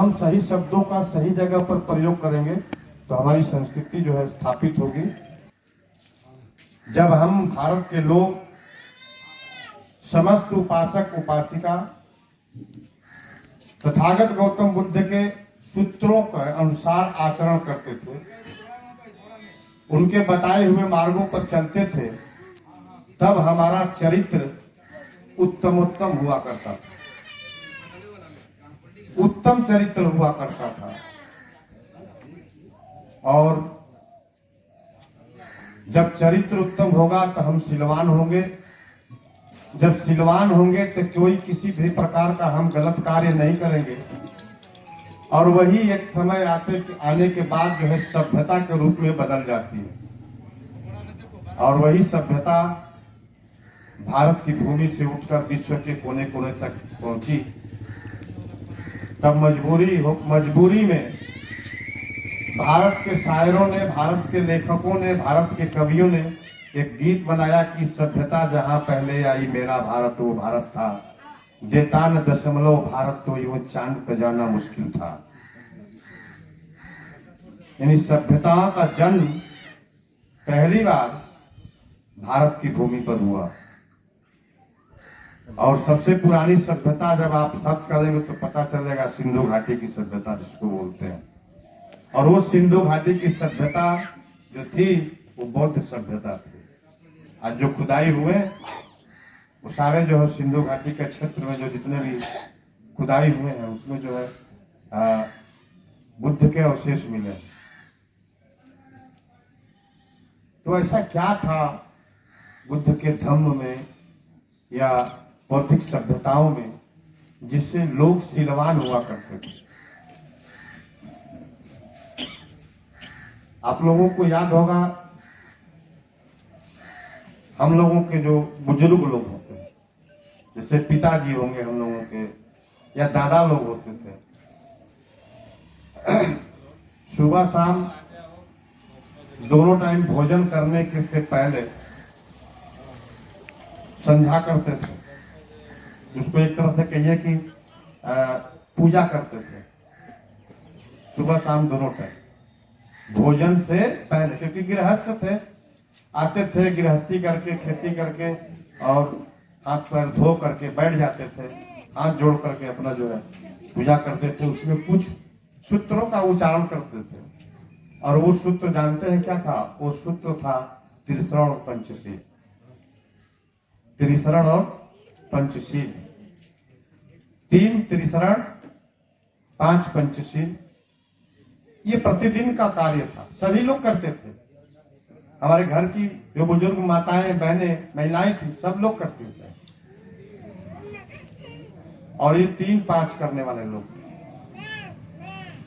हम सही शब्दों का सही जगह पर प्रयोग करेंगे तो हमारी संस्कृति जो है स्थापित होगी। जब हम भारत के लोग समस्त उपासक उपासिका तथागत गौतम बुद्ध के सूत्रों के अनुसार आचरण करते थे, उनके बताए हुए मार्गों पर चलते थे, तब हमारा चरित्र उत्तमोत्तम हुआ करता था, उत्तम चरित्र हुआ करता था। और जब चरित्र उत्तम होगा तो हम सिलवान होंगे, जब सिलवान होंगे तो कोई किसी भी प्रकार का हम गलत कार्य नहीं करेंगे। और वही एक समय आने के बाद जो है सभ्यता के रूप में बदल जाती है। और वही सभ्यता भारत की भूमि से उठकर विश्व के कोने कोने तक पहुंची। तब मजबूरी में भारत के शायरों ने, भारत के लेखकों ने, भारत के कवियों ने एक गीत बनाया कि सभ्यता जहां पहले आई मेरा भारत वो भारत था, देता न दशमलव भारत तो वो चांद पे जाना मुश्किल था। यानी सभ्यता का जन्म पहली बार भारत की भूमि पर हुआ। और सबसे पुरानी सभ्यता जब आप सर्च करेंगे तो पता चलेगा सिंधु घाटी की सभ्यता जिसको बोलते हैं। और वो सिंधु घाटी की सभ्यता जो थी वो बौद्ध सभ्यता थी। आज जो खुदाई हुए वो सारे जो है सिंधु घाटी के क्षेत्र में जो जितने भी खुदाई हुए हैं उसमें जो है बुद्ध के अवशेष मिले। तो ऐसा क्या था बुद्ध के धम्म में या बौद्धिक सभ्यताओं में जिससे लोग सिलवान हुआ करते थे? आप लोगों को याद होगा, हम लोगों के जो बुजुर्ग लोग होते हैं, जैसे पिताजी होंगे हम लोगों के या दादा लोग होते थे, सुबह शाम दोनों टाइम भोजन करने के से पहले संध्या करते थे। उसको एक तरह से कहिए कि पूजा करते थे सुबह शाम दोनों टाइम भोजन से पहले। क्योंकि गृहस्थ थे, आते थे गृहस्थी करके, खेती करके और हाथ पैर धो करके बैठ जाते थे, हाथ जोड़ करके अपना जो है पूजा करते थे। उसमें कुछ सूत्रों का उच्चारण करते थे और वो सूत्र जानते हैं क्या था? वो सूत्र था त्रिशरण और पंचशील। त्रिशरण और पंचशील, 3 त्रिशरण 5 पंचशील, ये प्रतिदिन का कार्य था, सभी लोग करते थे। हमारे घर की जो बुजुर्ग माताएं, बहनें, महिलाएं थी, सब लोग करते थे। और ये 3-5 करने वाले लोग,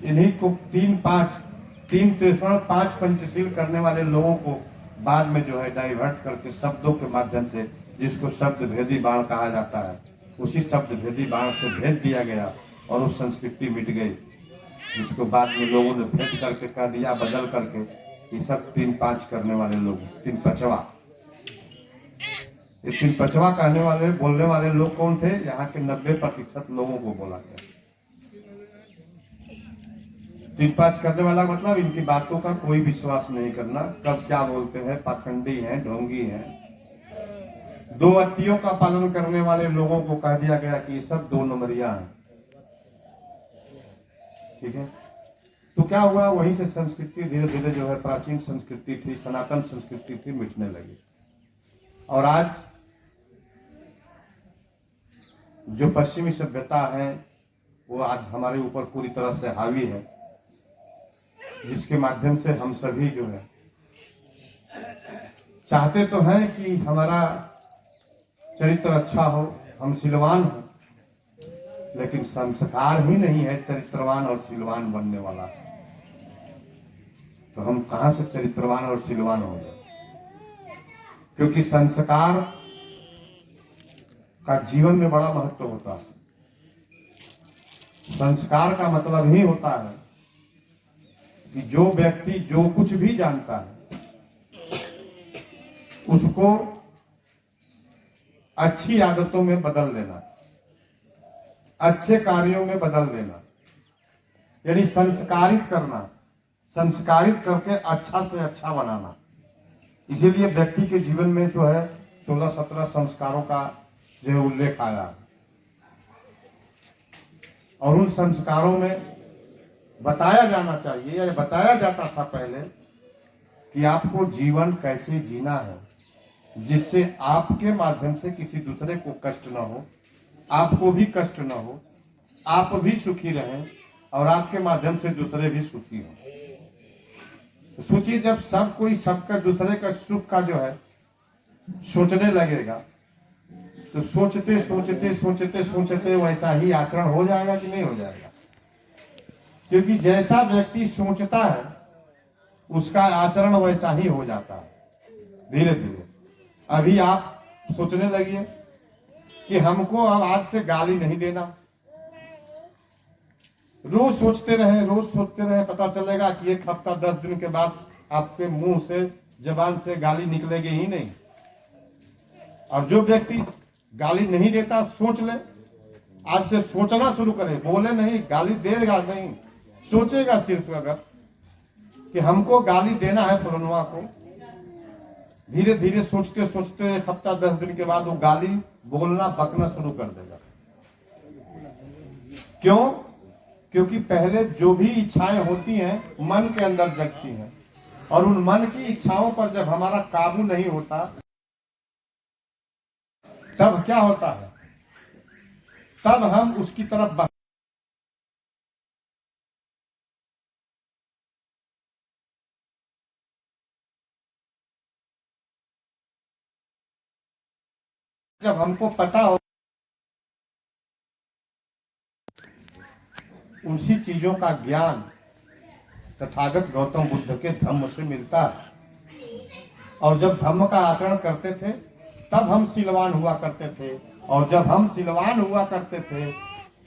इन्हीं को 3 त्रिशरण 5 पंचशील करने वाले लोगों को बाद में जो है डाइवर्ट करके शब्दों के माध्यम से, जिसको शब्द भेदी बाण कहा जाता है, उसी शब्द भेदी बाण से भेद दिया गया और वो संस्कृति मिट गई, जिसको बाद में लोगों ने भेद करके कर दिया, बदल करके। ये सब 3-5 करने वाले लोग, 3-5वां। ये 3-5वां कहने वाले, बोलने वाले लोग कौन थे? यहाँ के 90% लोगों को बोला गया। 3-5 करने वाला मतलब इनकी बातों का कोई विश्वास नहीं करना, कब क्या बोलते हैं, पाखंडी हैं, ढोंगी हैं। 2 अतियों का पालन करने वाले लोगों को कह दिया गया कि ये सब 2 नंबरिया हैं। ठीक है, तो क्या हुआ? वहीं से संस्कृति धीरे धीरे जो है प्राचीन संस्कृति थी, सनातन संस्कृति थी, मिटने लगी। और आज जो पश्चिमी सभ्यता है वो आज हमारे ऊपर पूरी तरह से हावी है, जिसके माध्यम से हम सभी जो है चाहते तो हैं कि हमारा चरित्र अच्छा हो, हम सिलवान हो, लेकिन संस्कार ही नहीं है चरित्रवान और सिलवान बनने वाला। तो हम कहां से चरित्रवान और सिलवान होंगे? क्योंकि संस्कार का जीवन में बड़ा महत्व होता है। संस्कार का मतलब ही होता है कि जो व्यक्ति जो कुछ भी जानता है उसको अच्छी आदतों में बदल देना, अच्छे कार्यों में बदल देना। यानी संस्कारित करना, संस्कारित करके अच्छा से अच्छा बनाना। इसीलिए व्यक्ति के जीवन में जो है 16-17 संस्कारों का जो है उल्लेख आया और उन संस्कारों में बताया जाना चाहिए या बताया जाता था पहले कि आपको जीवन कैसे जीना है जिससे आपके माध्यम से किसी दूसरे को कष्ट न हो, आपको भी कष्ट न हो, आप भी सुखी रहें और आपके माध्यम से दूसरे भी सुखी हों। तो सोचिए, जब सब कोई सबका दूसरे का सुख का जो है सोचने लगेगा तो सोचते सोचते सोचते सोचते वैसा ही आचरण हो जाएगा कि नहीं हो जाएगा? क्योंकि जैसा व्यक्ति सोचता है उसका आचरण वैसा ही हो जाता है धीरे धीरे। अभी आप सोचने लगिए कि हमको अब आज से गाली नहीं देना। रोज सोचते रहे, पता चलेगा कि 1 हफ्ता 10 दिन के बाद आपके मुंह से जबान से गाली निकलेगी ही नहीं। और जो व्यक्ति गाली नहीं देता सोच ले, आज से सोचना शुरू करे, बोले नहीं, गाली देगा नहीं, सोचेगा सिर्फ अगर कि हमको गाली देना है फलनवा को, धीरे धीरे सोचते सोचते 1 हफ्ता 10 दिन के बाद वो गाली बोलना बकना शुरू कर देगा। क्यों? क्योंकि पहले जो भी इच्छाएं होती हैं मन के अंदर जगती हैं और उन मन की इच्छाओं पर जब हमारा काबू नहीं होता तब क्या होता है? तब हम उसकी तरफ जब हमको पता हो उसी चीजों का ज्ञान तथागत गौतम बुद्ध के धम्म से मिलता है। और जब धम्म का आचरण करते थे तब हम सिलवान हुआ करते थे, और जब हम सिलवान हुआ करते थे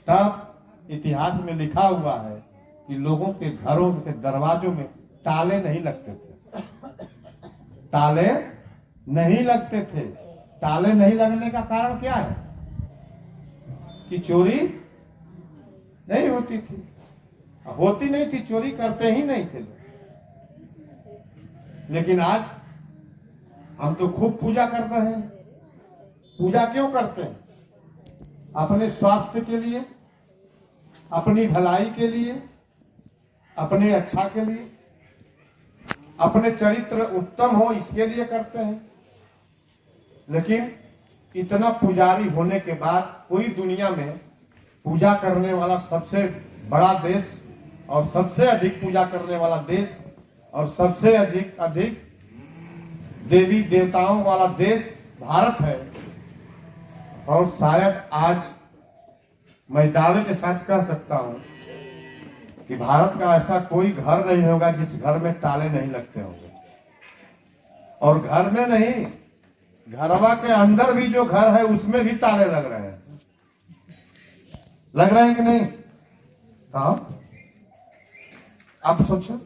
तब इतिहास में लिखा हुआ है कि लोगों के घरों के दरवाजों में ताले नहीं लगते थे। ताले नहीं लगते थे। ताले नहीं लगने का कारण क्या है? कि चोरी नहीं होती थी, होती नहीं थी, चोरी करते ही नहीं थे। लेकिन आज हम तो खूब पूजा करते हैं। पूजा क्यों करते हैं? अपने स्वास्थ्य के लिए, अपनी भलाई के लिए, अपने अच्छा के लिए, अपने चरित्र उत्तम हो इसके लिए करते हैं। लेकिन इतना पुजारी होने के बाद पूरी दुनिया में पूजा करने वाला सबसे बड़ा देश और सबसे अधिक पूजा करने वाला देश और सबसे अधिक देवी देवताओं वाला देश भारत है। और शायद आज मैं दावे के साथ कह सकता हूं कि भारत का ऐसा कोई घर नहीं होगा जिस घर में ताले नहीं लगते होंगे। और घर में नहीं, घरवा के अंदर भी जो घर है उसमें भी ताले लग रहे हैं। लग रहे हैं कि नहीं? हाँ, अब सोचो,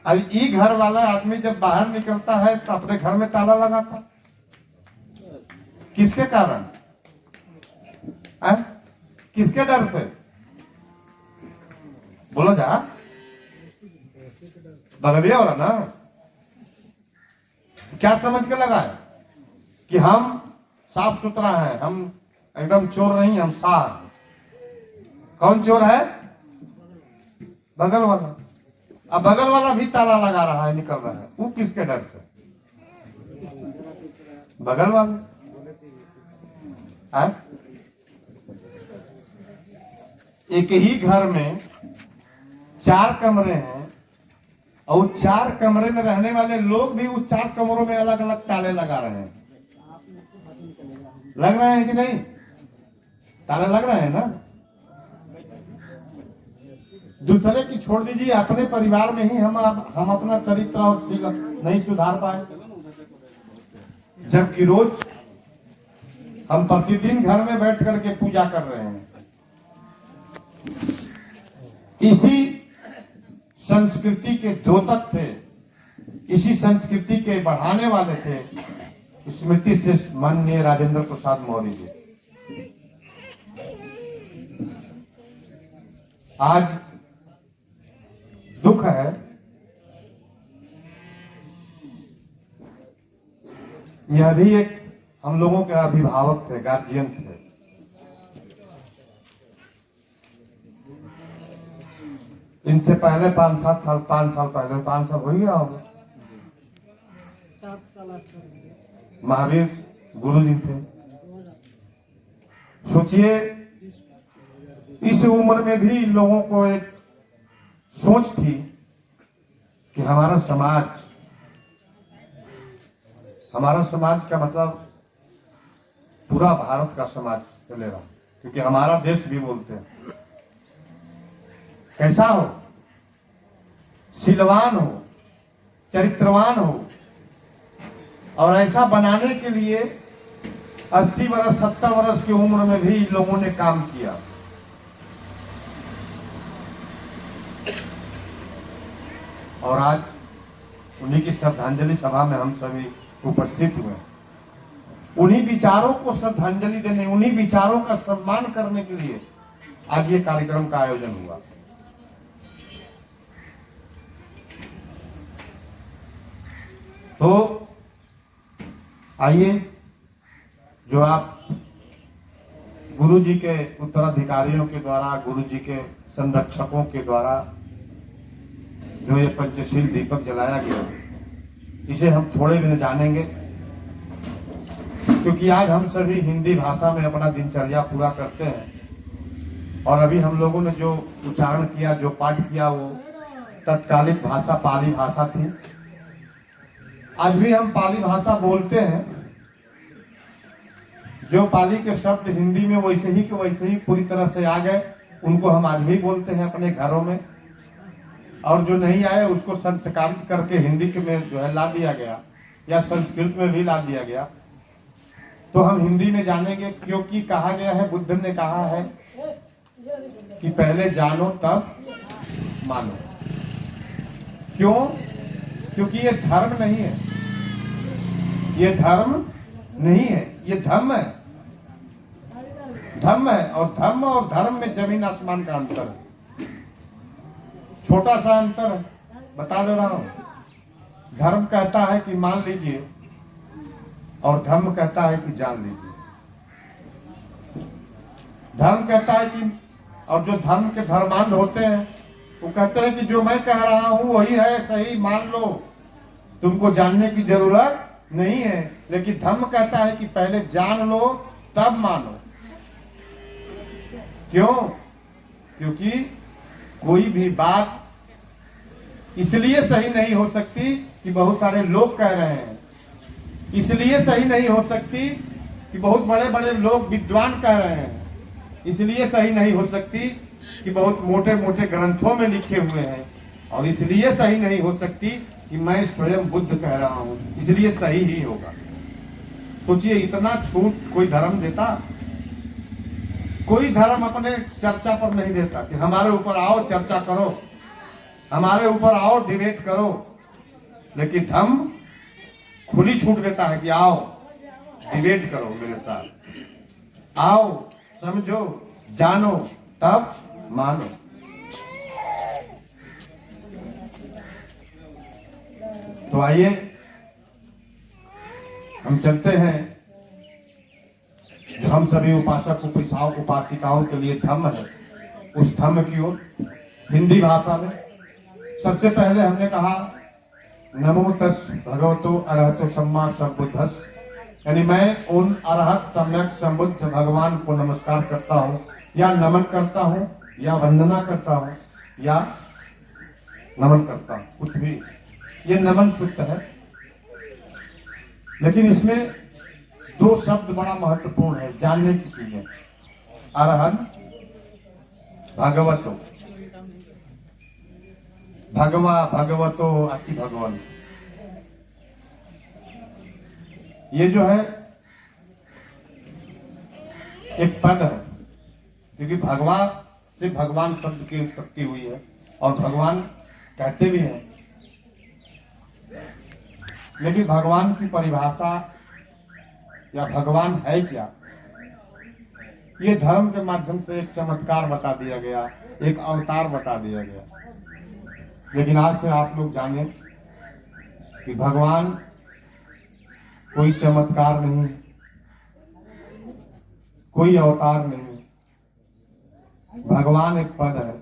अब ये घर वाला आदमी जब बाहर निकलता है तो अपने घर में ताला लगाता, किसके कारण? किसके डर से? बोलो जा, बगलिया वाला ना। क्या समझ के लगा है कि हम साफ सुथरा है, हम एकदम चोर नहीं, हम साफ। कौन चोर है? बगल वाला। अब बगल वाला भी ताला लगा रहा है, निकल रहा है। वो किसके डर से? बगल वाला। एक ही घर में 4 कमरे हैं और 4 कमरे में रहने वाले लोग भी उस 4 कमरों में अलग अलग ताले लगा रहे हैं। लग रहे हैं कि नहीं? ताले लग रहे हैं ना। दूसरे की छोड़ दीजिए, अपने परिवार में ही हम अपना चरित्र और शील नहीं सुधार पाए, जबकि रोज हम प्रतिदिन घर में बैठ करके पूजा कर रहे हैं। इसी संस्कृति के द्योतक थे, इसी संस्कृति के बढ़ाने वाले थे स्मृति से माननीय राजेंद्र प्रसाद मौर्य जी। आज दुख है, यह भी एक हम लोगों के अभिभावक थे, गार्जियन थे। इनसे पहले 5-7 साल, 5 साल पहले, 5 साल हो गया होगा, महावीर गुरु जी थे। सोचिए इस उम्र में भी इन लोगों को एक सोच थी कि हमारा समाज का मतलब पूरा भारत का समाज चलेगा, क्योंकि हमारा देश भी बोलते हैं। कैसा हो, शीलवान हो, चरित्रवान हो, और ऐसा बनाने के लिए 80 वर्ष 70 वर्ष की उम्र में भी इन लोगों ने काम किया। और आज उन्हीं की श्रद्धांजलि सभा में हम सभी उपस्थित हुए। उन्हीं विचारों को श्रद्धांजलि देने, उन्हीं विचारों का सम्मान करने के लिए आज ये कार्यक्रम का आयोजन हुआ। तो आइए, जो आप गुरु जी के उत्तराधिकारियों के द्वारा, गुरु जी के संरक्षकों के द्वारा जो ये पंचशील दीपक जलाया गया, इसे हम थोड़े दिन जानेंगे, क्योंकि आज हम सभी हिंदी भाषा में अपना दिनचर्या पूरा करते हैं। और अभी हम लोगों ने जो उच्चारण किया, जो पाठ किया, वो तत्कालिक भाषा पाली भाषा थी। आज भी हम पाली भाषा बोलते हैं। जो पाली के शब्द हिंदी में वैसे ही के वैसे ही पूरी तरह से आ गए, उनको हम आज भी बोलते हैं अपने घरों में। और जो नहीं आए उसको संस्कारित करके हिंदी के में जो है ला दिया गया, या संस्कृत में भी ला दिया गया। तो हम हिंदी में जानेंगे, क्योंकि कहा गया है, बुद्ध ने कहा है कि पहले जानो तब मानो। क्यों? क्योंकि ये धर्म नहीं है, ये धर्म नहीं है, ये धर्म है। धर्म है, और धर्म और धर्म में जमीन आसमान का अंतर है। छोटा सा अंतर है, बता दे रहा हूं। धर्म कहता है कि मान लीजिए, और धर्म कहता है कि जान लीजिए। धर्म कहता है कि, और जो धर्म के धर्मांध होते हैं वो कहते हैं कि जो मैं कह रहा हूं वही है सही, मान लो, तुमको जानने की जरूरत नहीं है। लेकिन धर्म कहता है कि पहले जान लो तब मानो। क्यों? क्योंकि कोई भी बात इसलिए सही नहीं हो सकती कि बहुत सारे लोग कह रहे हैं, इसलिए सही नहीं हो सकती कि बहुत बड़े बड़े लोग विद्वान कह रहे हैं, इसलिए सही नहीं हो सकती कि बहुत मोटे मोटे ग्रंथों में लिखे हुए हैं, और इसलिए सही नहीं हो सकती कि मैं स्वयं बुद्ध कह रहा हूं, इसलिए सही ही होगा। सोचिए, इतना छूट कोई धर्म देता? कोई धर्म अपने चर्चा पर नहीं देता कि हमारे ऊपर आओ चर्चा करो, हमारे ऊपर आओ डिबेट करो। लेकिन धर्म खुली छूट देता है कि आओ डिबेट करो मेरे साथ, आओ समझो जानो तब मानो। तो आइए हम चलते हैं, जो हम सभी उपासक उपासिकाओं के लिए धम्म है, उस धम्म की ओर। हिंदी भाषा में सबसे पहले हमने कहा नमो तस् भगवतो अरहतो सम्मा सम्बुद्धस्, यानी मैं उन अरहत सम्यक संबुद्ध भगवान को नमस्कार करता हूँ, या नमन करता हूँ, या वंदना करता हूँ, या नमन करता हूँ, कुछ भी। ये नमन सूत्र है। लेकिन इसमें दो शब्द बड़ा महत्वपूर्ण है, जानने की चीजें। अरहत भगवतो, भगवा भगवतो अति भगवान, ये जो है एक पद है, क्योंकि भगवा से भगवान शब्द की उत्पत्ति हुई है, और भगवान कहते भी हैं। लेकिन भगवान की परिभाषा या भगवान है क्या, ये धर्म के माध्यम से एक चमत्कार बता दिया गया, एक अवतार बता दिया गया। लेकिन आज से आप लोग जाने कि भगवान कोई चमत्कार नहीं, कोई अवतार नहीं, भगवान एक पद है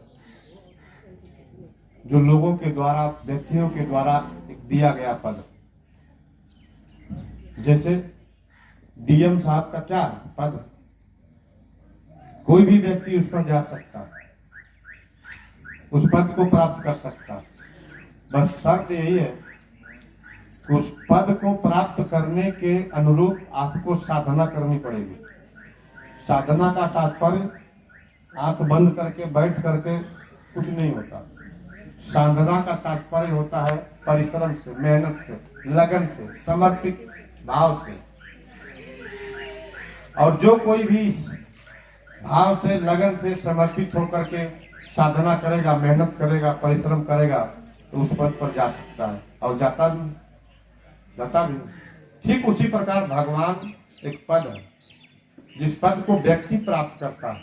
जो लोगों के द्वारा, व्यक्तियों के द्वारा एक दिया गया पद। जैसे डीएम साहब का क्या पद, कोई भी व्यक्ति उस पर जा सकता, उस पद को प्राप्त कर सकता। बस शर्त यही है कि उस पद को प्राप्त करने के अनुरूप आपको साधना करनी पड़ेगी। साधना का तात्पर्य आंख बंद करके बैठ करके कुछ नहीं होता। साधना का तात्पर्य होता है परिश्रम से, मेहनत से, लगन से, समर्पित भाव से। और जो कोई भी इस भाव से, लगन से समर्पित होकर के साधना करेगा, मेहनत करेगा, परिश्रम करेगा, तो उस पद पर जा सकता है और जाता भी। ठीक उसी प्रकार भगवान एक पद है जिस पद को व्यक्ति प्राप्त करता है,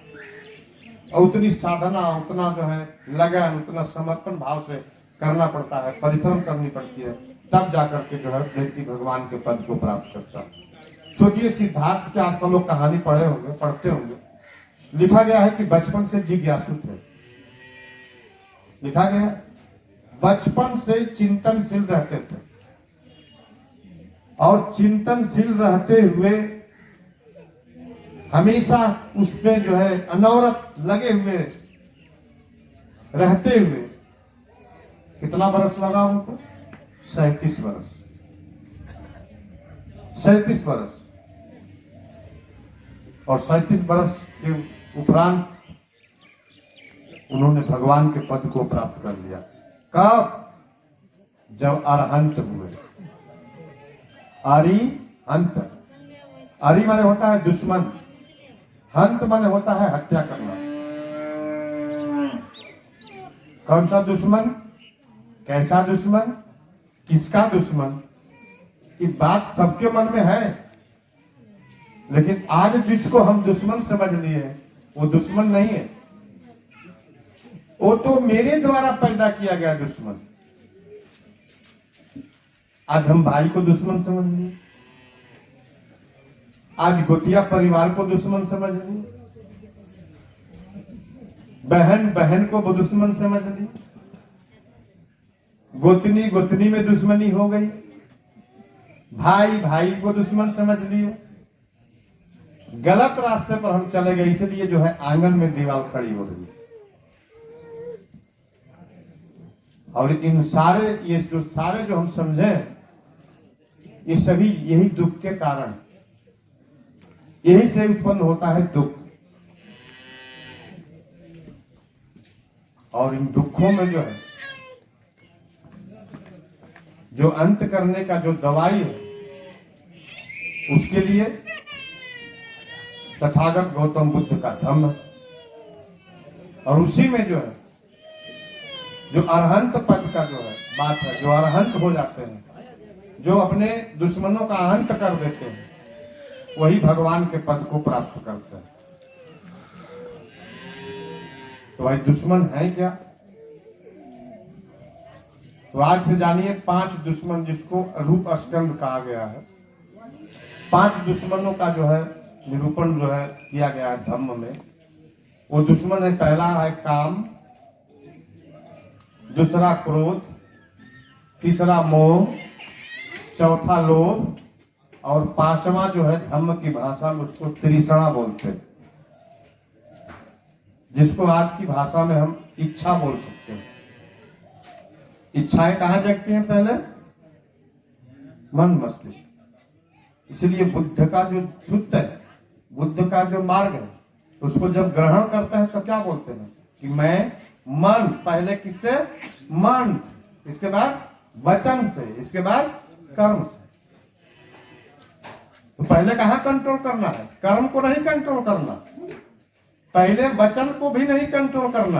और उतनी साधना, उतना जो है लगन, उतना समर्पण भाव से करना पड़ता है, परिश्रम करनी पड़ती है, तब जाकर के जो है व्यक्ति भगवान के पद को प्राप्त करता है। सोचिए सिद्धार्थ के आप लोग कहानी पढ़ते होंगे। लिखा गया है कि बचपन से जिज्ञासु थे। लिखा गया बचपन से चिंतनशील रहते थे, और चिंतनशील रहते हुए हमेशा उसमें जो है अनवरत लगे हुए रहते हुए कितना बरस लगा उनको? 37 बरस। 37 बरस। और 37 बरस के उपरांत उन्होंने भगवान के पद को प्राप्त कर लिया। कब? जब अरहंत हुए। अरिहंत, अरि माने होता है दुश्मन, हंत माने होता है हत्या करना। कौन सा दुश्मन? कैसा दुश्मन? किसका दुश्मन? ये बात सबके मन में है, लेकिन आज जिसको हम दुश्मन समझ लिए वो दुश्मन नहीं है, वो तो मेरे द्वारा पैदा किया गया दुश्मन। आज हम भाई को दुश्मन समझ लिए, आज गोतिया परिवार को दुश्मन समझ ली, बहन बहन को दुश्मन समझ ली, गोतनी गोतनी में दुश्मनी हो गई, भाई भाई को दुश्मन समझ लिए। गलत रास्ते पर हम चले गए, इसलिए जो है आंगन में दीवार खड़ी हो रही। और इन सारे ये जो हम समझे, ये सभी यही दुख के कारण, यही से उत्पन्न होता है दुख। और इन दुखों में जो है, जो अंत करने का जो दवाई है, उसके लिए तथागत गौतम बुद्ध का धम्म, और उसी में जो है, जो अरहंत पद का जो है बात है, जो अरहंत हो जाते हैं, जो अपने दुश्मनों का अंत कर देते हैं, वही भगवान के पद को प्राप्त करते हैं। तो भाई दुश्मन है क्या? तो आज से जानिए 5 दुश्मन, जिसको रूप स्कंद कहा गया है। 5 दुश्मनों का जो है निरूपण जो है किया गया है धम्म में। वो दुश्मन है, पहला है काम, दूसरा क्रोध, तीसरा मोह, चौथा लोभ, और 5वां जो है धम्म की भाषा में उसको त्रिषणा बोलते हैं, जिसको आज की भाषा में हम इच्छा बोल सकते हैं। इच्छाएं कहां जगती हैं? पहले मन मस्तिष्क। इसलिए बुद्ध का जो शुद्ध है, बुद्ध का जो मार्ग है, उसको जब ग्रहण करते हैं तो क्या बोलते हैं कि मैं मन, पहले किससे? मन से, इसके बाद वचन से, इसके बाद कर्म से। तो पहले कहां कंट्रोल करना है? कर्म को नहीं कंट्रोल करना, पहले वचन को भी नहीं कंट्रोल करना,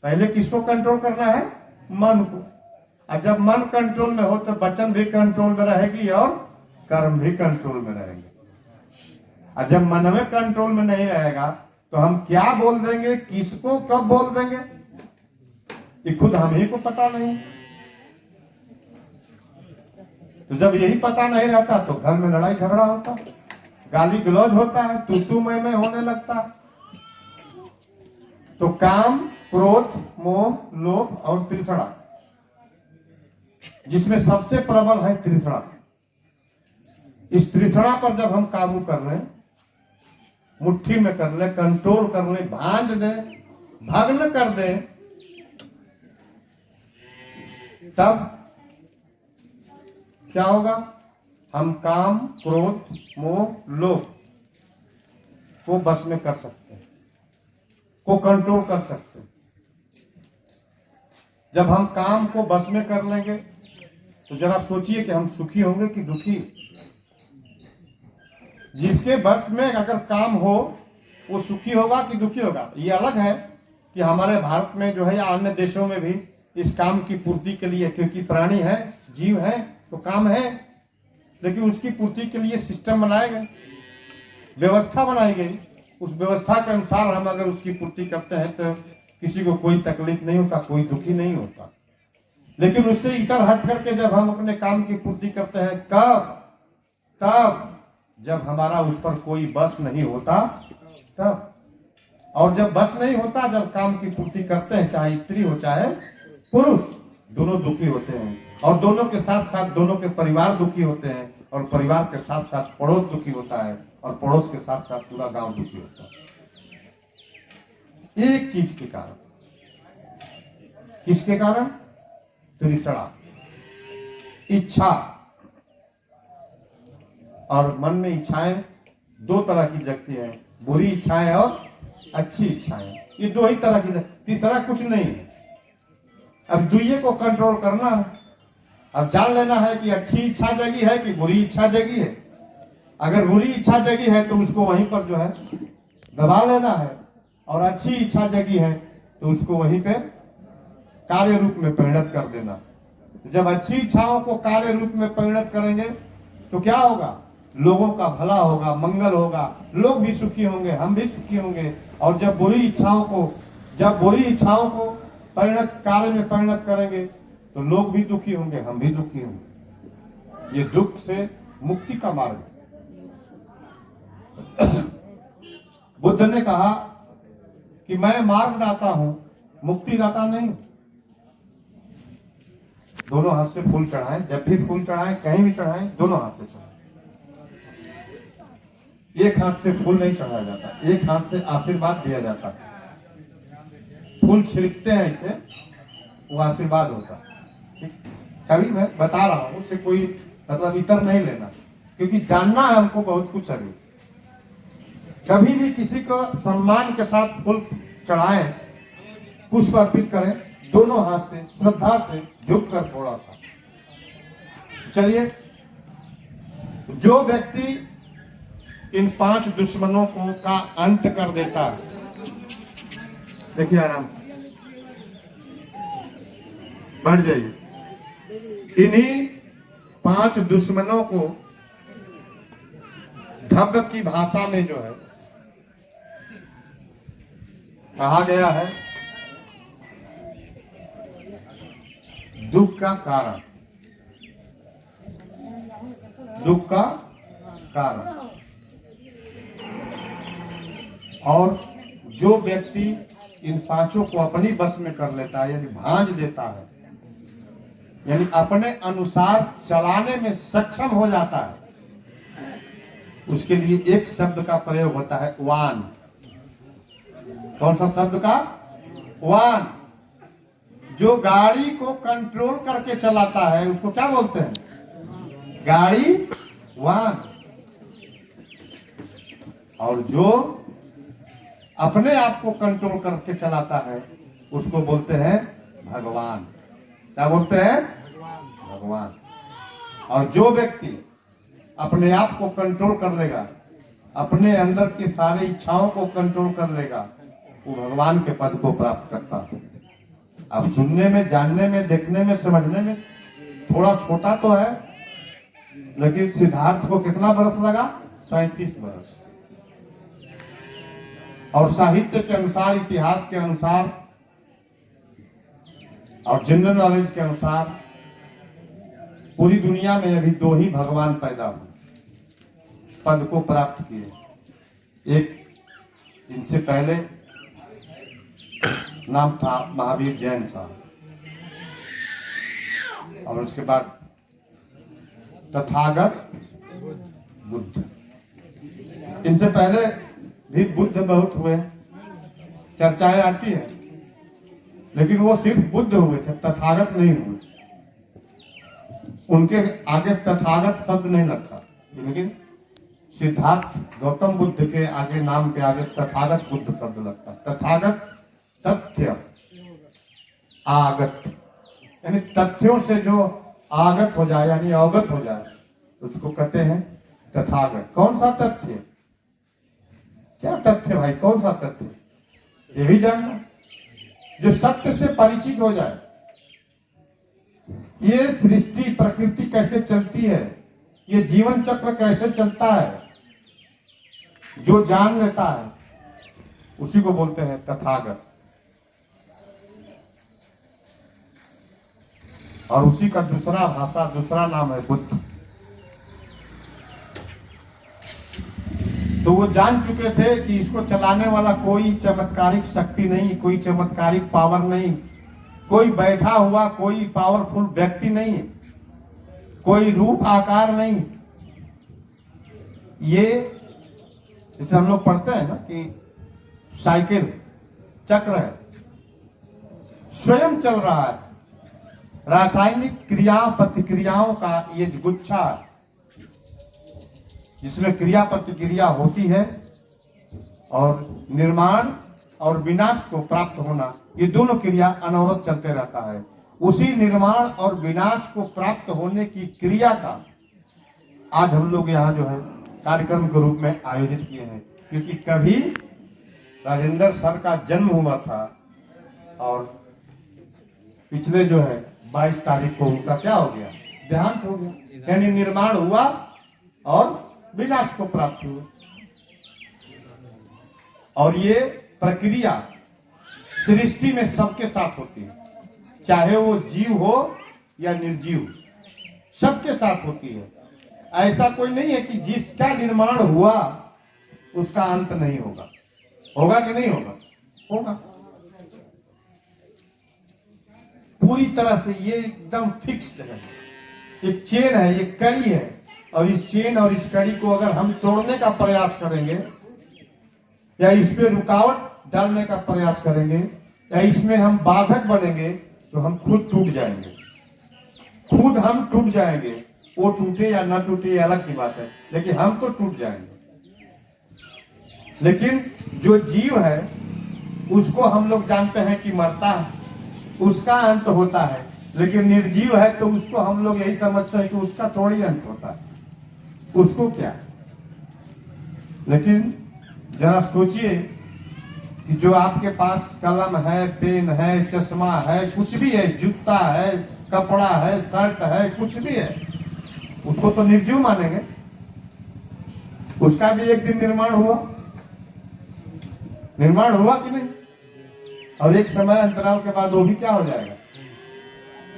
पहले किसको कंट्रोल करना है? मन को। और जब मन कंट्रोल में हो तो वचन भी कंट्रोल में रहेगी और कर्म भी कंट्रोल में रहेंगे। और जब मन में कंट्रोल में नहीं रहेगा तो हम क्या बोल देंगे, किसको कब बोल देंगे, ये खुद हम ही को पता नहीं। तो जब यही पता नहीं रहता तो घर में लड़ाई झगड़ा होता, गाली गलौज होता है, तू मैं होने लगता। तो काम, क्रोध, मोह, लोभ और तृष्णा, जिसमें सबसे प्रबल है तृष्णा। इस तृष्णा पर जब हम काबू कर लें, मुट्ठी में कर ले, कंट्रोल कर ले, भांज दे, भग्न कर दे, तब क्या होगा? हम काम, क्रोध, मोह, लोभ को बस में कर सकते हैं, को कंट्रोल कर सकते हैं। जब हम काम को बस में कर लेंगे तो जरा सोचिए कि हम सुखी होंगे कि दुखी। जिसके बस में अगर काम हो वो सुखी होगा कि दुखी होगा। ये अलग है कि हमारे भारत में जो है या अन्य देशों में भी इस काम की पूर्ति के लिए, क्योंकि प्राणी है, जीव है, तो काम है, लेकिन उसकी पूर्ति के लिए सिस्टम बनाए गए, व्यवस्था बनाई गई। उस व्यवस्था के अनुसार हम अगर उसकी पूर्ति करते हैं तो किसी को कोई तकलीफ नहीं होता, कोई दुखी नहीं होता। लेकिन उससे इतर हट करके जब हम अपने काम की पूर्ति करते हैं, तब जब हमारा उस पर कोई बस नहीं होता तब। और जब बस नहीं होता, जब काम की पूर्ति करते हैं, चाहे स्त्री हो चाहे पुरुष, दोनों दुखी होते हैं। और दोनों के साथ साथ दोनों के परिवार दुखी होते हैं, और परिवार के साथ साथ पड़ोस दुखी होता है, और पड़ोस के साथ साथ पूरा गांव दुखी होता है। एक चीज के कारण। किसके कारण? तृष्णा, इच्छा। और मन में इच्छाएं दो तरह की जगती हैं, बुरी इच्छाएं और अच्छी इच्छाएं। ये दो ही तरह की, तीसरा कुछ नहीं है। अब दुइये को कंट्रोल करना है। अब जान लेना है कि अच्छी इच्छा जगी है कि बुरी इच्छा जगी है। अगर बुरी इच्छा जगी है तो उसको वहीं पर जो है दबा लेना है, और अच्छी इच्छा जगी है तो उसको वहीं पे कार्य रूप में परिणत कर देना। जब अच्छी इच्छाओं को कार्य रूप में परिणत करेंगे तो क्या होगा? लोगों का भला होगा, मंगल होगा, लोग भी सुखी होंगे, हम भी सुखी होंगे। और जब बुरी इच्छाओं को कार्य में परिणत करेंगे तो लोग भी दुखी होंगे, हम भी दुखी होंगे। ये दुख से मुक्ति का मार्ग है। बुद्ध ने कहा कि मैं मार्गदाता हूं, मुक्तिदाता नहीं। दोनों हाथ से फूल चढ़ाएं, जब भी फूल चढ़ाएं, कहीं भी चढ़ाएं, दोनों हाथ से चढ़ाएं। एक हाथ से फूल नहीं चढ़ाया जाता, एक हाथ से आशीर्वाद दिया जाता। फूल छिड़कते हैं इसे, वो आशीर्वाद होता। कभी मैं बता रहा हूं, उससे कोई मतलब इतर नहीं लेना, क्योंकि जानना है हमको बहुत कुछ अभी। कभी भी किसी को सम्मान के साथ फूल चढ़ाएं, पुष्प अर्पित करें, दोनों हाथ से श्रद्धा से झुककर थोड़ा सा। चलिए, जो व्यक्ति इन 5 दुश्मनों को का अंत कर देता है, देखिए आराम से बढ़ जाइए। इन्हीं 5 दुश्मनों को धम्म की भाषा में जो है कहा गया है दुख का कारण। दुख का कारण। और जो व्यक्ति इन 5 को अपनी बस में कर लेता है, यानी भांज देता है, यानी अपने अनुसार चलाने में सक्षम हो जाता है, उसके लिए एक शब्द का प्रयोग होता है, वान। कौन सा शब्द का? वान। जो गाड़ी को कंट्रोल करके चलाता है उसको क्या बोलते हैं? गाड़ी वान। और जो अपने आप को कंट्रोल करके चलाता है उसको बोलते हैं भगवान। क्या बोलते हैं? भगवान। और जो व्यक्ति अपने आप को कंट्रोल कर लेगा, अपने अंदर की सारी इच्छाओं को कंट्रोल कर लेगा, वो भगवान के पद को प्राप्त करता है। अब सुनने में, जानने में, देखने में, समझने में थोड़ा छोटा तो है, लेकिन सिद्धार्थ को कितना बरस लगा? 37 बरस। और साहित्य के अनुसार, इतिहास के अनुसार और जनरल नॉलेज के अनुसार पूरी दुनिया में अभी 2 ही भगवान पैदा हुए, पद को प्राप्त किए। एक इनसे पहले नाम था महावीर जैन साहब, और उसके बाद तथागत बुद्ध। इनसे पहले भी बुद्ध बहुत हुए, चर्चाएं आती है, लेकिन वो सिर्फ बुद्ध हुए थे, तथागत नहीं हुए। उनके आगे तथागत शब्द नहीं लगता, लेकिन सिद्धार्थ गौतम बुद्ध के आगे नाम के आगे तथागत बुद्ध शब्द लगता। तथागत तथ्य आगत, यानी तथ्यों से जो आगत हो जाए यानी अवगत हो जाए उसको कहते हैं तथागत। कौन सा तथ्य? क्या तथ्य भाई, कौन सा तथ्य? ये भी जानना, जो सत्य से परिचित हो जाए। ये सृष्टि प्रकृति कैसे चलती है, ये जीवन चक्र कैसे चलता है, जो जान लेता है उसी को बोलते हैं तथागत। और उसी का दूसरा भाषा, दूसरा नाम है बुद्ध। तो वो जान चुके थे कि इसको चलाने वाला कोई चमत्कारिक शक्ति नहीं, कोई चमत्कारिक पावर नहीं, कोई बैठा हुआ कोई पावरफुल व्यक्ति नहीं, कोई रूप आकार नहीं। ये जैसे हम लोग पढ़ते हैं ना कि साइकिल चक्र है, स्वयं चल रहा है। रासायनिक क्रिया प्रतिक्रियाओं का ये गुच्छा जिसमें क्रिया प्रतिक्रिया होती है और निर्माण और विनाश को प्राप्त होना, ये दोनों क्रिया अनवरत चलते रहता है। उसी निर्माण और विनाश को प्राप्त होने की क्रिया का आज हम लोग यहाँ जो है कार्यक्रम के रूप में आयोजित किए हैं, क्योंकि कभी राजेंद्र सर का जन्म हुआ था और पिछले जो है 22 तारीख को उनका क्या हो गया, देहांत हो गया। यानी निर्माण हुआ और विनाश को प्राप्त हुआ। और ये प्रक्रिया सृष्टि में सबके साथ होती है, चाहे वो जीव हो या निर्जीव, सबके साथ होती है। ऐसा कोई नहीं है कि जिसका निर्माण हुआ उसका अंत नहीं होगा। होगा कि नहीं होगा? होगा। पूरी तरह से ये एकदम फिक्स्ड है, एक चेन है, एक कड़ी है। और इस चेन और इस कड़ी को अगर हम तोड़ने का प्रयास करेंगे या इस पे रुकावट डालने का प्रयास करेंगे या इसमें हम बाधक बनेंगे तो हम खुद टूट जाएंगे। खुद हम टूट जाएंगे। वो टूटे या ना टूटे ये अलग की बात है, लेकिन हम तो टूट जाएंगे। लेकिन जो जीव है उसको हम लोग जानते हैं कि मरता है, उसका अंत होता है। लेकिन निर्जीव है तो उसको हम लोग यही समझते हैं कि उसका थोड़ी अंत होता है, उसको क्या। लेकिन जरा सोचिए कि जो आपके पास कलम है, पेन है, चश्मा है, कुछ भी है, जूता है, कपड़ा है, शर्ट है, कुछ भी है, उसको तो निर्जीव मानेंगे। उसका भी एक दिन निर्माण हुआ, निर्माण हुआ कि नहीं? और एक समय अंतराल के बाद वो भी क्या हो जाएगा,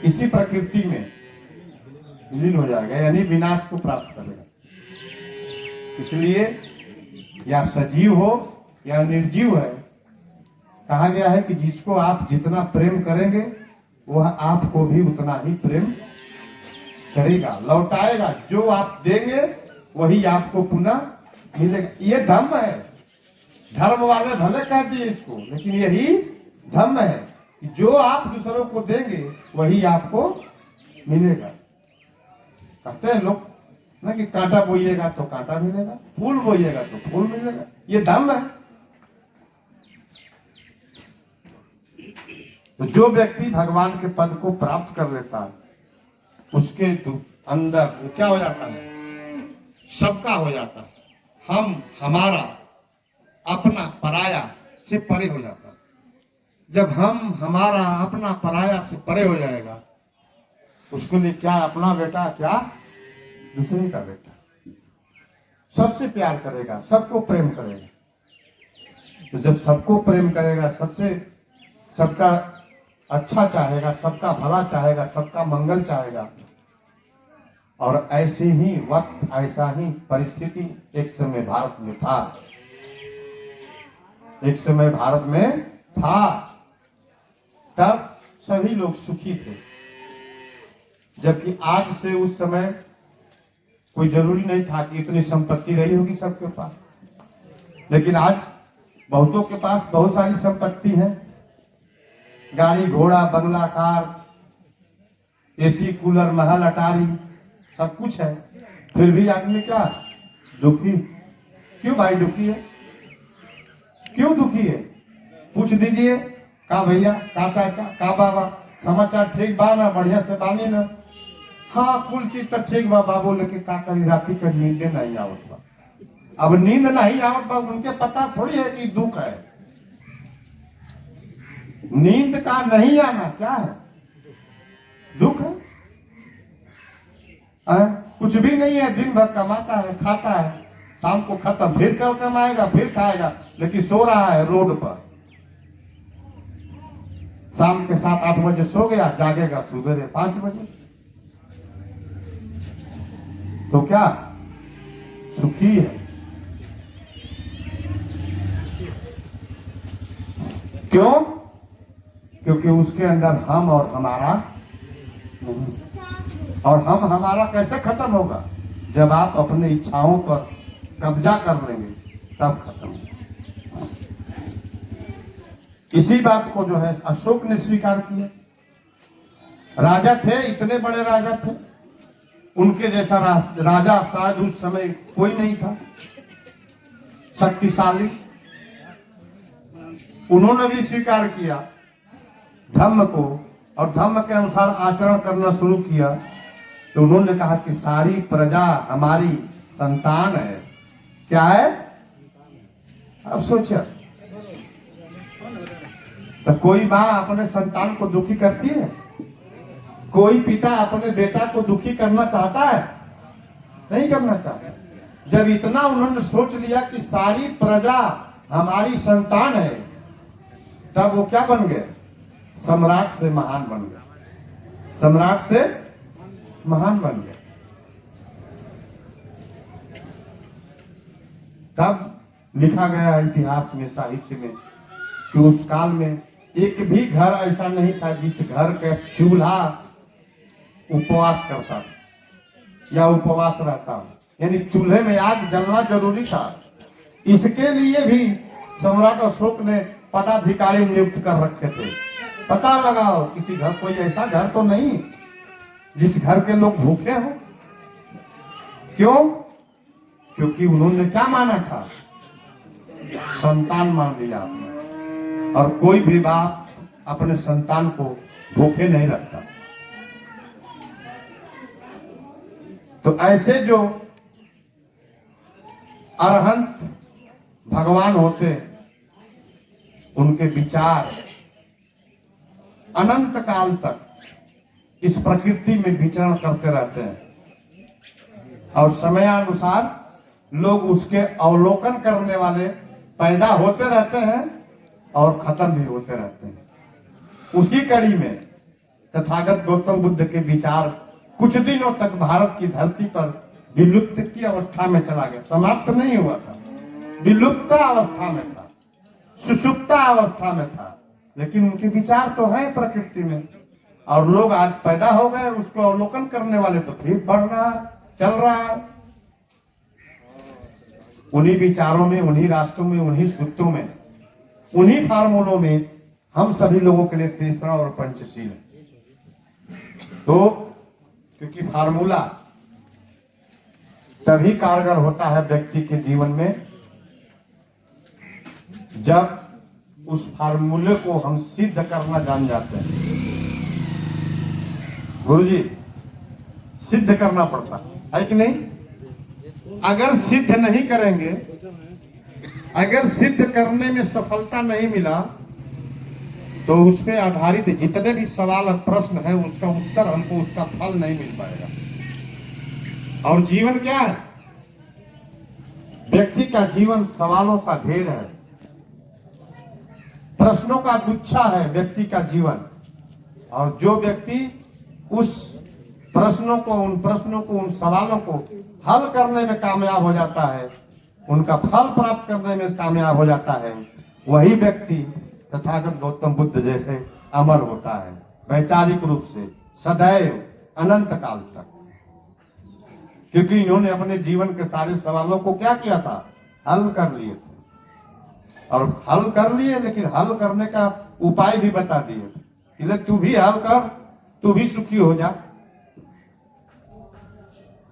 इसी प्रकृति में विलीन हो जाएगा, यानी विनाश को प्राप्त करेगा। इसलिए या सजीव हो या निर्जीव है, कहा गया है कि जिसको आप जितना प्रेम करेंगे वह आपको भी उतना ही प्रेम करेगा, लौटाएगा। जो आप देंगे वही आपको पुनः मिलेगा। ये धर्म है। धर्म वाले भले कह दिए इसको, लेकिन यही धर्म है कि जो आप दूसरों को देंगे वही आपको मिलेगा। कहते हैं लोग ना कि कांटा बोइएगा तो कांटा मिलेगा, फूल बोइएगा तो फूल मिलेगा। ये धर्म है। तो जो व्यक्ति भगवान के पद को प्राप्त कर लेता है उसके अंदर वो क्या हो जाता है, सबका हो जाता है। हम, हमारा, अपना, पराया से परे हो जाता है। जब हम, हमारा, अपना, पराया से परे हो जाएगा, उसके लिए क्या अपना बेटा, क्या दूसरे का बेटा, सबसे प्यार करेगा, सबको प्रेम करेगा। तो जब सबको प्रेम करेगा, सबका अच्छा चाहेगा, सबका भला चाहेगा, सबका मंगल चाहेगा। और ऐसे ही वक्त, ऐसा ही परिस्थिति एक समय भारत में था। एक समय भारत में था, तब सभी लोग सुखी थे। जबकि आज से उस समय कोई जरूरी नहीं था कि इतनी संपत्ति रही होगी सबके पास। लेकिन आज बहुतों के पास बहुत सारी संपत्ति है, गाड़ी घोड़ा बंगला कार, एसी कूलर महल अटारी सब कुछ है। फिर भी आदमी क्या दुखी? क्यों भाई दुखी है? क्यों दुखी है? पूछ दीजिए, का भैया, का चाचा, का बाबा, समाचार ठीक बा ना? बढ़िया से बानी ना? हाँ कुल चीज तो ठीक बा बाबू, लेकिन का करी राती के नींदे नहीं आवत बा। अब नींद नहीं आवत बा, उनके पता थोड़ी है कि दुख है। नींद का नहीं आना क्या है? दुख है। कुछ भी नहीं है, दिन भर कमाता है, खाता है, शाम को खत्म, फिर कल कमाएगा, फिर खाएगा, लेकिन सो रहा है रोड पर। शाम के 7-8 बजे सो गया, जागेगा सुबह 5 बजे। तो क्या सुखी है? क्यों? क्योंकि उसके अंदर हम और हमारा नहीं। और हम हमारा कैसे खत्म होगा? जब आप अपनी इच्छाओं पर कब्जा कर लेंगे तब खत्म होगा। इसी बात को जो है अशोक ने स्वीकार किया। राजा थे, इतने बड़े राजा थे, उनके जैसा राजा शायद उस समय कोई नहीं था शक्तिशाली। उन्होंने भी स्वीकार किया धर्म को, और धर्म के अनुसार आचरण करना शुरू किया। तो उन्होंने कहा कि सारी प्रजा हमारी संतान है। क्या है? अब सोचिए, तो कोई माँ अपने संतान को दुखी करती है? कोई पिता अपने बेटा को दुखी करना चाहता है? नहीं करना चाहता। जब इतना उन्होंने सोच लिया कि सारी प्रजा हमारी संतान है, तब वो क्या बन गए? सम्राट से महान बन गए। सम्राट से महान बन गए। तब लिखा गया इतिहास में, साहित्य में, कि उस काल में एक भी घर ऐसा नहीं था जिस घर का चूल्हा उपवास करता था या उपवास रहता। यानी चूल्हे में आग जलना जरूरी था। इसके लिए भी सम्राट अशोक ने पदाधिकारी नियुक्त कर रखे थे। पता लगाओ किसी घर, कोई ऐसा घर तो नहीं जिस घर के लोग भूखे हो। क्यों? क्योंकि उन्होंने क्या माना था? संतान मान लिया आपने। और कोई भी बाप अपने संतान को भूखे नहीं रखता। तो ऐसे जो अरहंत भगवान होते, उनके विचार अनंत काल तक इस प्रकृति में विचरण करते रहते हैं। और समयानुसार लोग उसके अवलोकन करने वाले पैदा होते रहते हैं और खत्म भी होते रहते हैं। उसी कड़ी में तथागत गौतम बुद्ध के विचार कुछ दिनों तक भारत की धरती पर विलुप्त की अवस्था में चला गया। समाप्त नहीं हुआ था, विलुप्त अवस्था में था, सुषुप्त अवस्था में था। लेकिन उनके विचार तो है प्रकृति में, और लोग आज पैदा हो गए उसको अवलोकन करने वाले, तो फिर बढ़ रहा, चल रहा। उन्हीं विचारों में, उन्हीं रास्तों में, उन्हीं सूत्रों में, उन्हीं फार्मूलों में हम सभी लोगों के लिए तीसरा और पंचशील है। तो क्योंकि फार्मूला तभी कारगर होता है व्यक्ति के जीवन में जब उस फार्मूले को हम सिद्ध करना जान जाते हैं। गुरुजी, सिद्ध करना पड़ता है कि नहीं? अगर सिद्ध नहीं करेंगे, अगर सिद्ध करने में सफलता नहीं मिला, तो उस पर आधारित जितने भी सवाल और प्रश्न है उसका उत्तर हमको, उसका फल नहीं मिल पाएगा। और जीवन क्या है? व्यक्ति का जीवन सवालों का ढेर है, प्रश्नों का गुच्छा है व्यक्ति का जीवन। और जो व्यक्ति उस प्रश्नों को उन सवालों को हल करने में कामयाब हो जाता है, उनका फल प्राप्त करने में कामयाब हो जाता है, वही व्यक्ति तथागत गौतम बुद्ध जैसे अमर होता है वैचारिक रूप से सदैव अनंत काल तक। क्योंकि इन्होंने अपने जीवन के सारे सवालों को क्या किया था, हल कर लिए थे। और हल कर लिए, लेकिन हल करने का उपाय भी बता दिए कि तू भी हल कर, तू भी सुखी हो जा।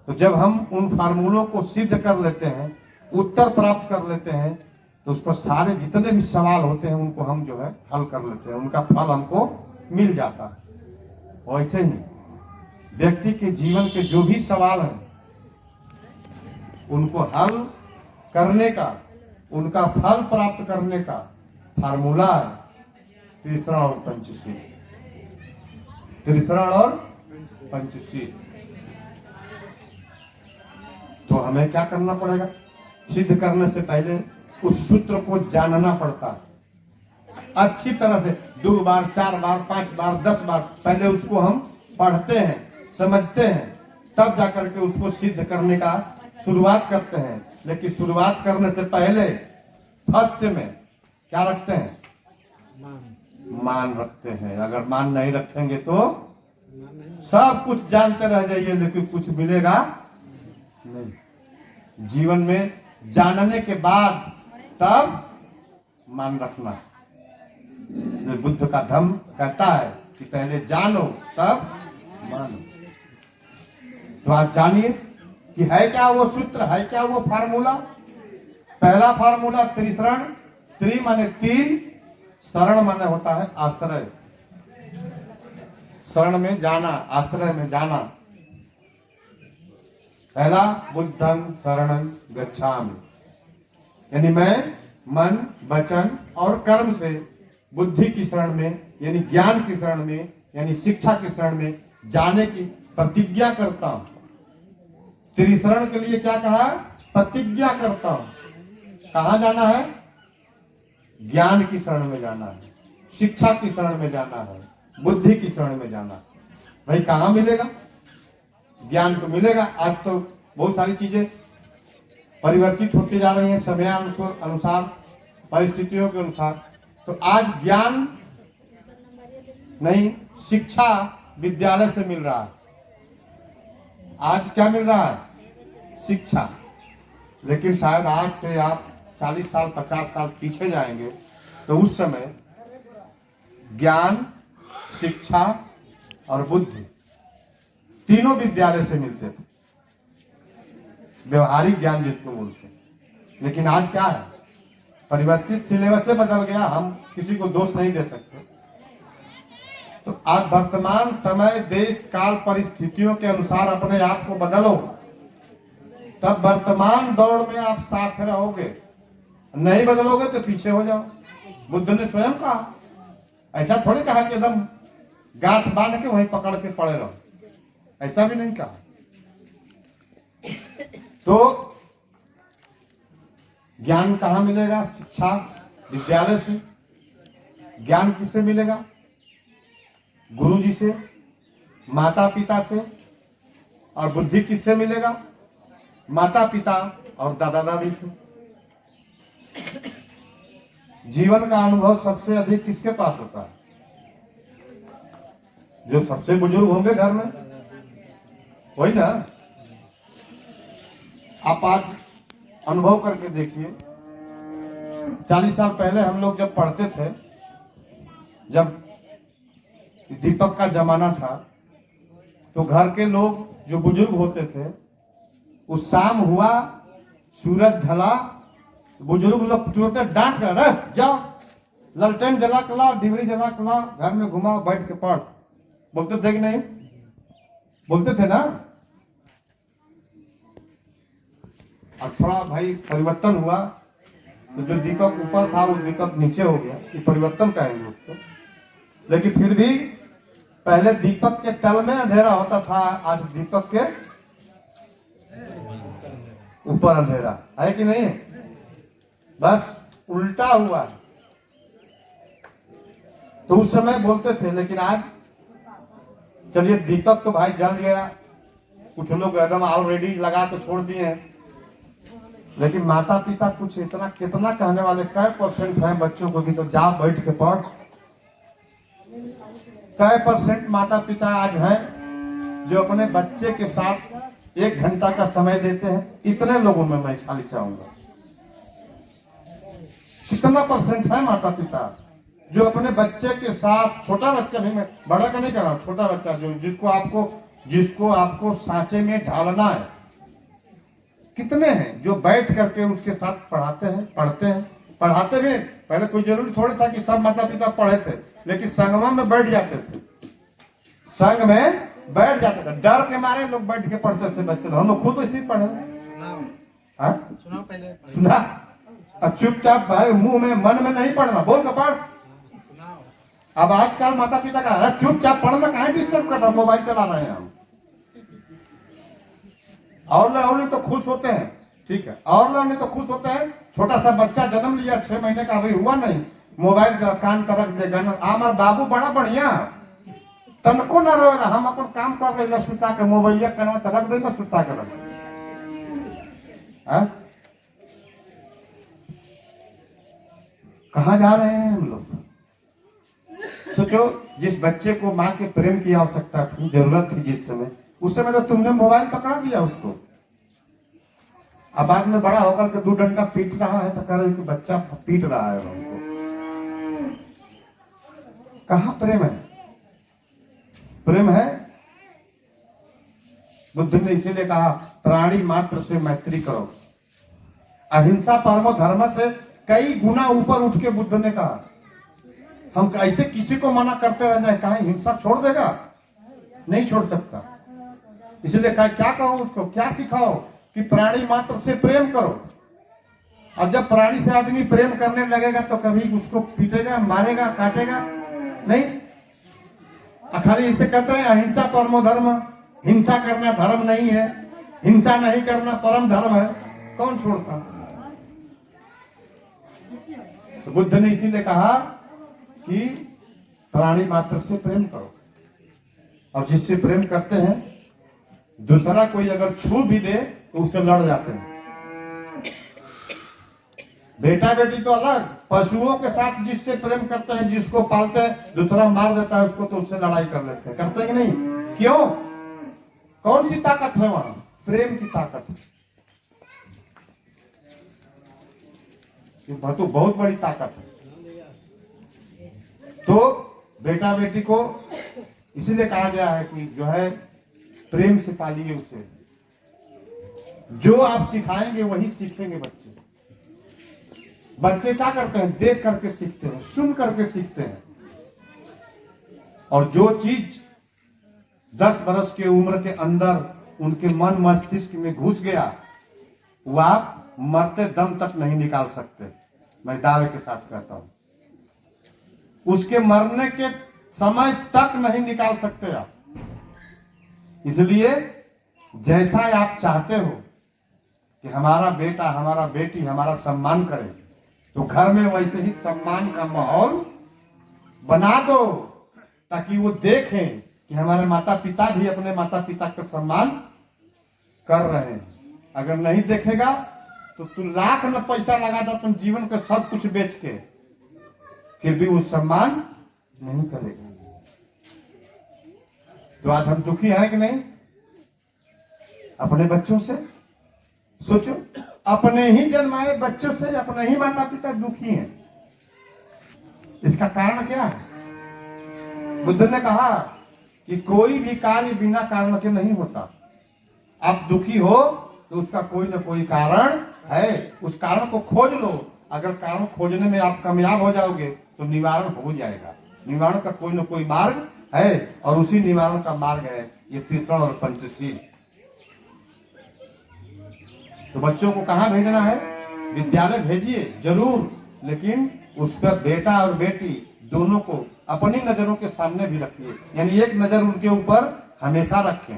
तो जब हम उन फार्मूलों को सिद्ध कर लेते हैं, उत्तर प्राप्त कर लेते हैं, तो उस पर सारे जितने भी सवाल होते हैं उनको हम जो है हल कर लेते हैं, उनका फल हमको मिल जाता है। वैसे ही व्यक्ति के जीवन के जो भी सवाल हैं उनको हल करने का, उनका फल प्राप्त करने का फार्मूला है त्रिशरण और पंचशील। त्रिशरण और पंचशील। तो हमें क्या करना पड़ेगा, सिद्ध करने से पहले उस सूत्र को जानना पड़ता है अच्छी तरह से। 2 बार 4 बार 5 बार 10 बार पहले उसको हम पढ़ते हैं, समझते हैं, तब जाकर के उसको सिद्ध करने का शुरुआत करते हैं। लेकिन शुरुआत करने से पहले फर्स्ट में क्या रखते हैं, मान रखते हैं। अगर मान नहीं रखेंगे तो सब कुछ जानते रह जाइए, लेकिन कुछ मिलेगा नहीं। जीवन में जानने के बाद तब मान रखना। बुद्ध का धम्म कहता है कि पहले जानो तब मानो। तो आप जानिए कि है क्या वो सूत्र, है क्या वो फार्मूला। पहला फार्मूला त्रिशरण। त्रि माने 3, शरण माने होता है आश्रय। शरण में जाना, आश्रय में जाना। पहला बुद्धं शरणं गच्छामि, यानी मैं मन वचन और कर्म से बुद्धि की शरण में, यानी ज्ञान की शरण में, यानी शिक्षा की शरण में जाने की प्रतिज्ञा करता हूं। त्रिशरण के लिए क्या कहा, प्रतिज्ञा करता हूं। कहां जाना है, ज्ञान की शरण में जाना है, शिक्षा की शरण में जाना है, बुद्धि की शरण में जाना है। भाई कहां मिलेगा ज्ञान, तो मिलेगा। आज तो बहुत सारी चीजें परिवर्तित होती जा रही हैं समय अनुसार, परिस्थितियों के अनुसार। तो आज ज्ञान नहीं, शिक्षा विद्यालय से मिल रहा है। आज क्या मिल रहा है, शिक्षा। लेकिन शायद आज से आप 40 साल 50 साल पीछे जाएंगे तो उस समय ज्ञान, शिक्षा और बुद्धि तीनों विद्यालय से मिलते थे, व्यवहारिक ज्ञान जिसको बोलते हैं। लेकिन आज क्या है, परिवर्तित सिलेबस से बदल गया, हम किसी को दोष नहीं दे सकते। तो आज वर्तमान समय, देश काल, परिस्थितियों के अनुसार अपने आप को बदलो, तब वर्तमान दौड़ में आप साथ रहोगे। नहीं बदलोगे तो पीछे हो जाओ। बुद्ध ने स्वयं कहा, ऐसा थोड़ी कहा कि एकदम गांठ बांध के वहीं पकड़ के पड़े रहो, ऐसा भी नहीं कहा। तो ज्ञान कहां मिलेगा, शिक्षा विद्यालय से। ज्ञान किससे मिलेगा, गुरु जी से, माता पिता से। और बुद्धि किससे मिलेगा, माता पिता और दादा दादी से। जीवन का अनुभव सबसे अधिक किसके पास होता है, जो सबसे बुजुर्ग होंगे घर में, वही ना। आप आज अनुभव करके देखिए, 40 साल पहले हम लोग जब पढ़ते थे, जब दीपक का जमाना था, तो घर के लोग जो बुजुर्ग होते थे, उस शाम हुआ, सूरज ढला, बुजुर्ग लोग तुरंत डांट कर जाओ, ललटेन जला के ला, डिबरी जला के ला, घर में घुमाओ, बैठ के पढ़। बोलते थे कि नहीं, बोलते थे ना। और थोड़ा भाई परिवर्तन हुआ, तो जो दीपक ऊपर था वो दीपक नीचे हो गया, ये परिवर्तन कहेंगे उसको। लेकिन फिर भी पहले दीपक के तल में अंधेरा होता था, आज दीपक के ऊपर अंधेरा है कि नहीं, बस उल्टा हुआ। तो उस समय बोलते थे, लेकिन आज चलिए दीपक तो भाई जल गया, कुछ लोग एकदम ऑलरेडी लगा के छोड़ दिए हैं, लेकिन माता पिता कुछ इतना कितना कहने वाले कै % है बच्चों को कि तो जा बैठ के पढ़। कै % माता पिता आज हैं जो अपने बच्चे के साथ 1 घंटा का समय देते हैं? इतने लोगों में मैं खाली चाहूंगा, कितना % है माता पिता जो अपने बच्चे के साथ, छोटा बच्चा भी, मैं बड़ा का नहीं कह रहा हूं, छोटा बच्चा जो जिसको आपको सांचे में ढालना है, कितने हैं जो बैठ करके उसके साथ पढ़ाते हैं, पढ़ाते भी। पहले कोई जरूरी थोड़ी था कि सब माता पिता पढ़े थे, लेकिन संगम में बैठ जाते थे, संग में बैठ जाते थे, डर के मारे लोग बैठ के पढ़ते थे बच्चे। हम लोग खुद इसी पढ़े। सुनाओ पहले सुना। अब चुपचाप भाई मुंह में मन में नहीं पढ़ना, बोल के पढ़। अब आजकल माता पिता का चुपचाप पढ़ना, कहाँ डिस्टर्ब करता, मोबाइल चला रहे हैं हम। और तो खुश होते हैं, ठीक है, और तो खुश होते हैं। छोटा सा बच्चा जन्म लिया, 6 महीने का अभी हुआ नहीं, मोबाइल का कान का रख देगा ना, हमार बाबू बड़ा बढ़िया तनको ना रोएगा, हम अपन काम कर रहे सुता के मोबाइल कनवा तो रख देगा, सुता के रख। कहाँ जा रहे हैं हम लोग? सोचो, जिस बच्चे को माँ के प्रेम की आवश्यकता थी, जरूरत थी जिस समय, उस समय तो तुमने मोबाइल पकड़ा दिया उसको। अब बाद में बड़ा होकर के 2 डंडा पीट रहा है तो कह रहे कि बच्चा पीट रहा है हमको। कहाँ प्रेम है? प्रेम है? बुद्ध ने इसीलिए कहा प्राणी मात्र से मैत्री करो, अहिंसा परमो धर्म से कई गुना ऊपर उठ के बुद्ध ने कहा। हम ऐसे किसी को मना करते रह जाए, कहीं हिंसा छोड़ देगा? नहीं छोड़ सकता। इसलिए क्या कहो उसको, क्या सिखाओ कि प्राणी मात्र से प्रेम करो। और जब प्राणी से आदमी प्रेम करने लगेगा तो कभी उसको पीटेगा, मारेगा, काटेगा नहीं। खाली इसे कहते हैं अहिंसा परमो धर्म, हिंसा करना धर्म नहीं है, हिंसा नहीं करना परम धर्म है, कौन छोड़ता? तो बुद्ध ने इसीलिए कहा कि प्राणी मात्र से प्रेम करो, और जिससे प्रेम करते हैं दूसरा कोई अगर छू भी दे तो उससे लड़ जाते हैं। बेटा बेटी तो अलग, पशुओं के साथ जिससे प्रेम करते हैं, जिसको पालते हैं, दूसरा मार देता है उसको तो उससे लड़ाई कर लेते हैं, करते हैं कि नहीं? क्यों? कौन सी ताकत है वहां? प्रेम की ताकत है। तो बहुत बड़ी ताकत है। तो बेटा बेटी को इसीलिए कहा गया है कि जो है प्रेम से पालिए उसे। जो आप सिखाएंगे वही सीखेंगे बच्चे। बच्चे क्या करते हैं? देख करके सीखते हैं, सुन करके सीखते हैं। और जो चीज 10 बरस के उम्र के अंदर उनके मन मस्तिष्क में घुस गया, वो आप मरते दम तक नहीं निकाल सकते। मैं दावे के साथ कहता हूं, उसके मरने के समय तक नहीं निकाल सकते आप। इसलिए जैसा आप चाहते हो कि हमारा बेटा हमारा बेटी हमारा सम्मान करे, तो घर में वैसे ही सम्मान का माहौल बना दो, ताकि वो देखें कि हमारे माता पिता भी अपने माता पिता का सम्मान कर रहे हैं। अगर नहीं देखेगा तो तू लाख न पैसा लगा दो, तुम जीवन का सब कुछ बेच के, फिर भी वो सम्मान नहीं करेगा। तो आज हम दुखी हैं कि नहीं अपने बच्चों से? सोचो, अपने ही जन्माए बच्चों से अपने ही माता पिता दुखी हैं। इसका कारण क्या है? बुद्ध ने कहा कि कोई भी कार्य बिना कारण के नहीं होता। आप दुखी हो तो उसका कोई ना कोई कारण है, उस कारण को खोज लो। अगर कारण खोजने में आप कामयाब हो जाओगे तो निवारण हो जाएगा। निवारण का कोई ना कोई मार्ग है, और उसी निवारण का मार्ग है ये तीसरा और पंचशील। तो बच्चों को कहाँ भेजना है? विद्यालय भेजिए जरूर, लेकिन उस पर बेटा और बेटी दोनों को अपनी नजरों के सामने भी रखिए। यानी एक नजर उनके ऊपर हमेशा रखें,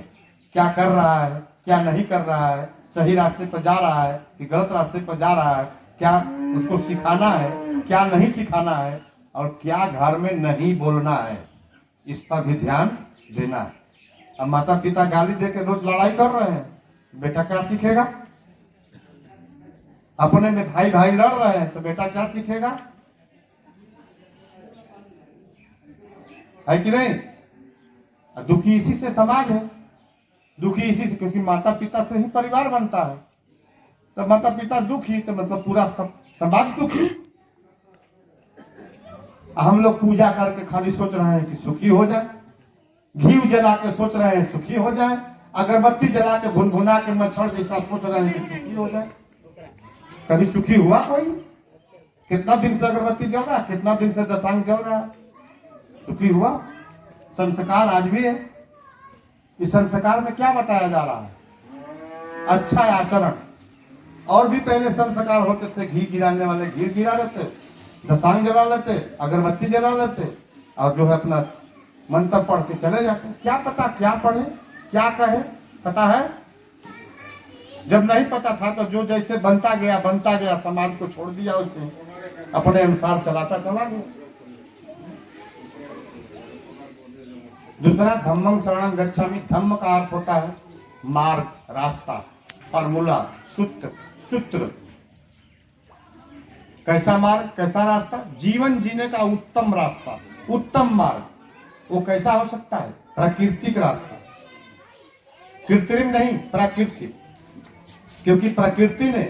क्या कर रहा है, क्या नहीं कर रहा है, सही रास्ते पर जा रहा है कि गलत रास्ते पर जा रहा है, क्या उसको सिखाना है, क्या नहीं सिखाना है, और क्या घर में नहीं बोलना है, इस पर भी ध्यान देना है। अब माता पिता गाली दे के रोज लड़ाई कर रहे हैं, बेटा क्या सीखेगा? अपने में भाई भाई लड़ रहे हैं तो बेटा क्या सीखेगा? है कि नहीं? दुखी इसी से समाज है, दुखी इसी से, क्योंकि माता पिता से ही परिवार बनता है। तो माता पिता दुखी तो मतलब पूरा समाज दुखी। हम लोग पूजा करके खाली सोच रहे हैं कि सुखी हो जाए, घी जला के सोच रहे हैं सुखी हो जाए, अगरबत्ती जला के भुनभुना के मच्छर जैसा सोच रहे हैं कि सुखी हो जाए। कभी सुखी हुआ कोई? कितना दिन से अगरबत्ती जल रहा है, कितना दिन से दशांग जल रहा है, सुखी हुआ? संस्कार आज भी है। इस संस्कार में क्या बताया जा रहा है? अच्छा आचरण। और भी पहले संस्कार होते थे, घी गिराने वाले घी गिरा लेते, दशांग जला लेते, अगरबत्ती जला लेते, और जो है अपना मंत्र पढ़ के चले जाते। क्या पता क्या पढ़े क्या कहे, पता है? जब नहीं पता था तो जो जैसे बनता गया समाज को छोड़ दिया, उसे अपने अनुसार चलाता चला गया। दूसरा धम्मं शरणं गच्छामि। धम्म का अर्थ होता है मार्ग, रास्ता, फॉर्मूला, सूत्र। कैसा मार्ग, कैसा रास्ता? जीवन जीने का उत्तम रास्ता, उत्तम मार्ग। वो कैसा हो सकता है? प्राकृतिक रास्ता, कृत्रिम नहीं, प्राकृतिक। क्योंकि प्रकृति ने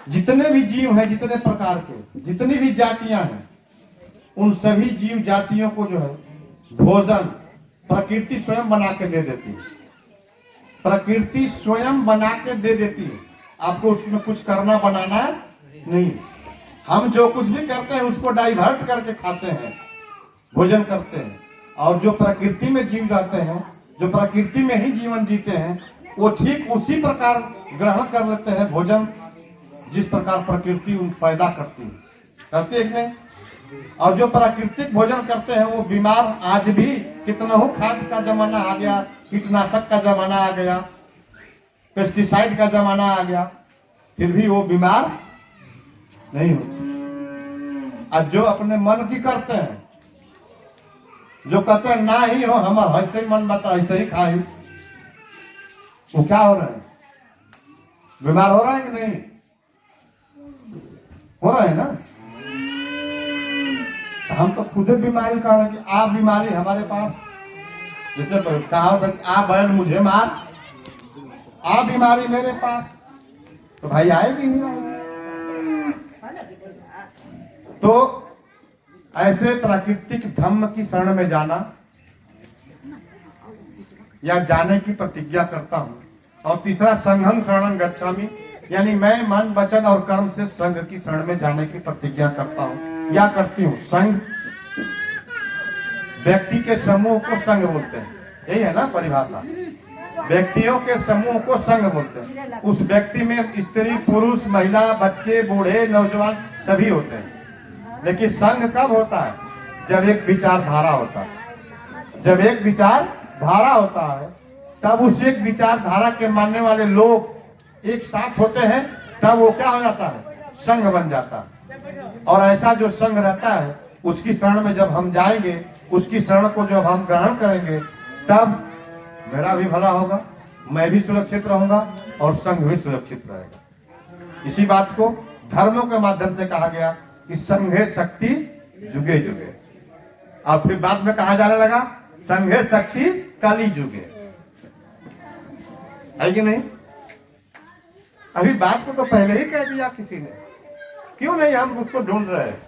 जितने भी जीव हैं, जितने प्रकार के, जितनी भी जातियां हैं, उन सभी जीव जातियों को जो है भोजन प्रकृति स्वयं बना के दे देती है। प्रकृति स्वयं बना के दे देती है, आपको उसमें कुछ करना बनाना नहीं। हम जो कुछ भी करते हैं उसको डाइवर्ट करके खाते हैं, भोजन करते हैं। और जो प्रकृति में जीव जाते हैं, जो प्रकृति में ही जीवन जीते हैं, वो ठीक उसी प्रकार ग्रहण कर लेते हैं भोजन जिस प्रकार प्रकृति पैदा करती है, करती है नहीं? और जो प्राकृतिक भोजन करते हैं वो बीमार, आज भी कितना हो खाद का जमाना आ गया, कीटनाशक का जमाना आ गया, पेस्टिसाइड का जमाना आ गया, फिर भी वो बीमार नहीं होते। और जो अपने मन की करते हैं, जो कहते हैं ना ही हो, हम ऐसे ही मन बता ऐसे ही खाए, वो क्या हो रहे हैं? बीमार हो रहे हैं कि नहीं हो रहे हैं ना? हम तो खुद बीमारी का रहे कि आप बीमारी हमारे पास, जैसे कहा आप बैल मुझे मार, आप बीमारी मेरे पास, तो भाई आएगी नहीं आएगी। तो ऐसे प्राकृतिक धम्म की शरण में जाना या जाने की प्रतिज्ञा करता हूं। और तीसरा संघं शरणं गच्छामि, यानी मैं मन वचन और कर्म से संघ की शरण में जाने की प्रतिज्ञा करता हूं या करती हूँ। संघ व्यक्ति के समूह को संघ बोलते हैं, यही है ना परिभाषा। व्यक्तियों के समूह को संघ बोलते हैं। उस व्यक्ति में स्त्री पुरुष महिला बच्चे बूढ़े नौजवान सभी होते हैं। लेकिन संघ कब होता है? जब एक विचारधारा होता है। जब एक विचारधारा होता है तब उस एक विचारधारा के मानने वाले लोग एक साथ होते हैं, तब वो क्या हो जाता है? संघ बन जाता है। और ऐसा जो संघ रहता है उसकी शरण में जब हम जाएंगे, उसकी शरण को जब हम ग्रहण करेंगे, तब मेरा भी भला होगा, मैं भी सुरक्षित रहूंगा और संघ भी सुरक्षित रहेगा। इसी बात को धर्मों के माध्यम से कहा गया कि संघे शक्ति जुगे जुगे। और फिर बाद में कहा जाने लगा संघे शक्ति कली जुगे, है कि नहीं? अभी बात को तो पहले ही कह दिया किसी ने, क्यों नहीं हम उसको ढूंढ रहे हैं?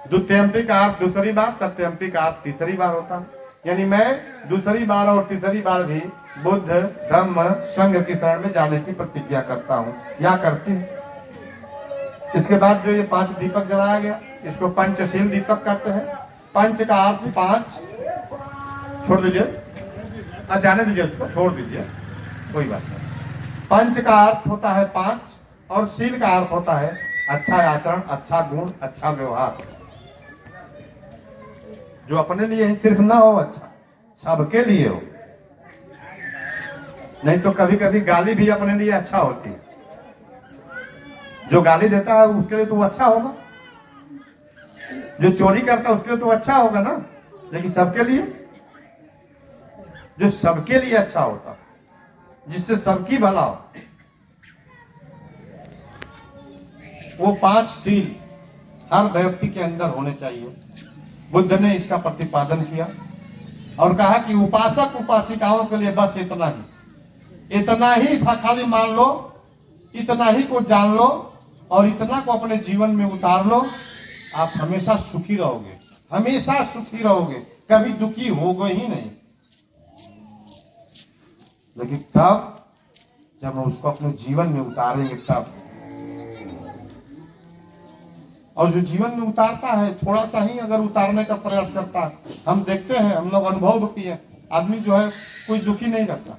द्वितीयंपी का अर्थ दूसरी बार, तृतीयंपी का अर्थ तीसरी बार होता है। यानी मैं दूसरी बार और तीसरी बार भी बुद्ध धम्म संघ की शरण में जाने की प्रतिज्ञा करता हूँ या करती हूँ। इसके बाद जो ये 5 दीपक जलाया गया, इसको पंचशील दीपक कहते हैं। पंच का अर्थ 5, छोड़ दीजिए, जाने दीजिए, उसको छोड़ दीजिए, कोई बात नहीं। पंच का अर्थ होता है 5 और शील का अर्थ होता है अच्छा आचरण, अच्छा गुण, अच्छा व्यवहार। जो अपने लिए ही सिर्फ ना हो, अच्छा सबके लिए हो। नहीं तो कभी कभी गाली भी अपने लिए अच्छा होती है। जो गाली देता है उसके लिए तो अच्छा होगा, जो चोरी करता है उसके लिए तो अच्छा होगा ना। लेकिन सबके लिए, जो सबके लिए अच्छा होता, जिससे सबकी भला हो, वो 5 सील हर व्यक्ति के अंदर होने चाहिए। बुद्ध ने इसका प्रतिपादन किया और कहा कि उपासक उपासिकाओं के लिए बस इतना ही खाली मान लो, इतना ही को जान लो और इतना को अपने जीवन में उतार लो, आप हमेशा सुखी रहोगे, हमेशा सुखी रहोगे, कभी दुखी होगे ही नहीं। लेकिन तब जब हम उसको अपने जीवन में उतारेंगे तब, और जो जीवन में उतारता है थोड़ा सा ही अगर उतारने का प्रयास करता है, हम देखते हैं, हम लोग अनुभव किए, आदमी जो है कोई दुखी नहीं रहता।